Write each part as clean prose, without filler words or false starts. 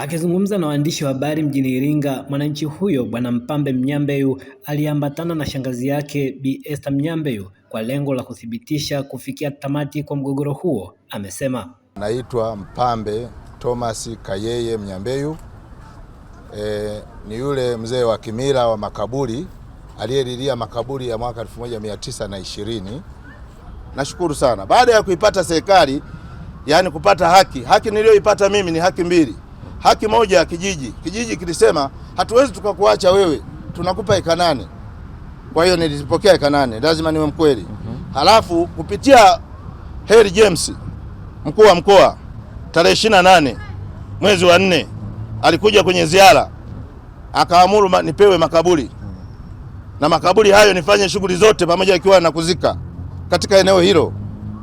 Akizungumza na waandishi wa habari mjini Iringa, mwananchi huyo Bwana Mpambe Mnyambeyu aliambatana na shangazi yake Bi Esther Mnyambeyu kwa lengo la kuthibitisha kufikia tamati kwa mgogoro huo. Amesema, naitwa Mpambe Thomas Kayeye Mnyambeyu. Ni yule mzee wa kimila wa makaburi aliyelilia makaburi ya mwaka 1920. Nashukuru sana baada ya kuipata serikali, yani kupata haki niliyoipata mimi ni haki mbili. Haki moja ya kijiji kilisema hatuwezi tukakuacha wewe, tunakupa eka 8. Kwa hiyo nilipokea eka 8, lazima niwe mkweli. Halafu kupitia Heri James, mkuu wa mkoa, tarehe 28 mwezi wa 4 alikuja kwenye ziara akaamuru nipewe makaburi, na makaburi hayo nifanye shughuli zote pamoja ikiwa na kuzika katika eneo hilo,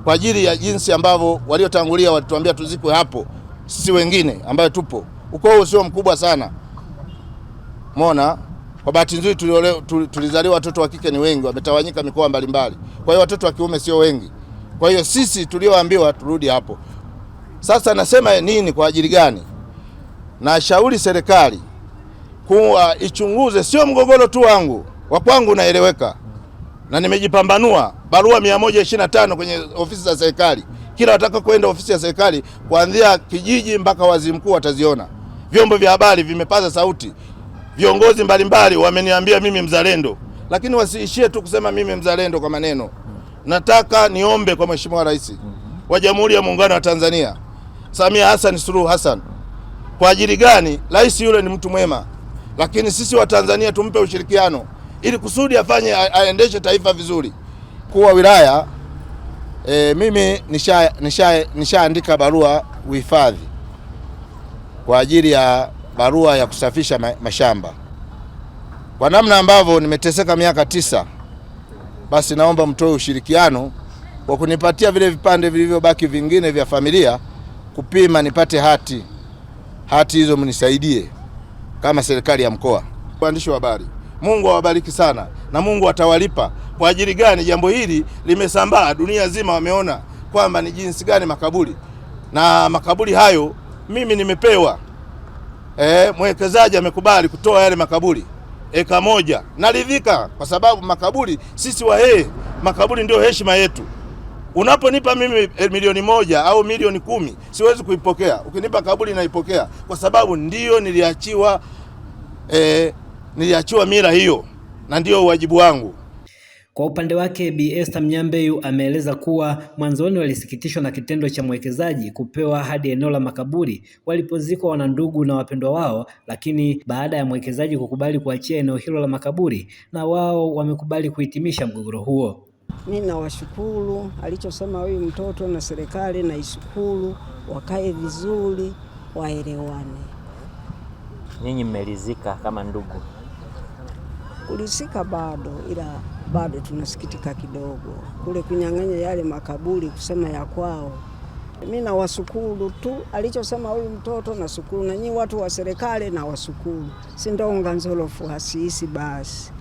kwa ajili ya jinsi ambavyo waliotangulia walituambia tuzikwe hapo. Sisi wengine ambayo tupo ukoo sio mkubwa sana, umeona. Kwa bahati nzuri tulizaliwa watoto wa kike ni wengi, wametawanyika mikoa mbalimbali, kwa hiyo watoto wa kiume sio wengi. Kwa hiyo sisi tulioambiwa turudi hapo. Sasa nasema nini, kwa ajili gani? Na shauri serikali kuwa ichunguze, sio mgogoro tu wangu, wa kwangu unaeleweka, na nimejipambanua barua 125 kwenye ofisi za serikali. Kila wataka kwenda ofisi ya serikali kuanzia kijiji mpaka waziri mkuu wataziona. Vyombo vya habari vimepaza sauti, viongozi mbalimbali wameniambia mimi mzalendo, lakini wasiishie tu kusema mimi mzalendo kwa maneno. Nataka niombe kwa Mheshimiwa Rais wa Jamhuri ya Muungano wa Tanzania Samia Hassan Suluhu Hassan. Kwa ajili gani? Rais yule ni mtu mwema, lakini sisi wa Tanzania tumpe ushirikiano ili kusudi afanye aendeshe taifa vizuri. Kwa wilaya mimi nishaandika barua uhifadhi kwa ajili ya barua ya kusafisha mashamba. Kwa namna ambavyo nimeteseka miaka 9, basi naomba mtoe ushirikiano kwa kunipatia vile vipande vilivyobaki vingine vya familia, kupima nipate hati hizo, mnisaidie kama serikali ya mkoa. Waandishi wa habari, Mungu awabariki sana na Mungu atawalipa. Kwa ajili gani? Jambo hili limesambaa dunia nzima, wameona kwamba ni jinsi gani makaburi, na makaburi hayo mimi nimepewa. Mwekezaji amekubali kutoa yale makaburi eka 1. Naridhika kwa sababu makaburi, sisi Wahehe, makaburi ndio heshima yetu. Unaponipa mimi milioni 1 au milioni 10 siwezi kuipokea. Ukinipa kaburi naipokea kwa sababu ndio niliachiwa mila hiyo na ndio wajibu wangu. Kwa upande wake Bi Esther Mnyambeyu ameeleza kuwa mwanzoni walisikitishwa na kitendo cha mwekezaji kupewa hadi eneo la makaburi walipozikwa wanandugu na wapendwa wao, lakini baada ya mwekezaji kukubali kuachia eneo hilo la makaburi, na wao wamekubali kuhitimisha mgogoro huo. Mimi nawashukuru alichosema huyu mtoto, na serikali na ishukuru, wakae vizuri, waelewane. Ninyi mmelizika kama ndugu? Kulisika bado, ila bado tunasikitika kidogo kule kunyang'anya yale makaburi kusema ya kwao. Mimi nawashukuru tu alichosema huyu mtoto, na shukuru na nyinyi watu wa serikali na washukuru. Sindonga nzolofu hasisi basi.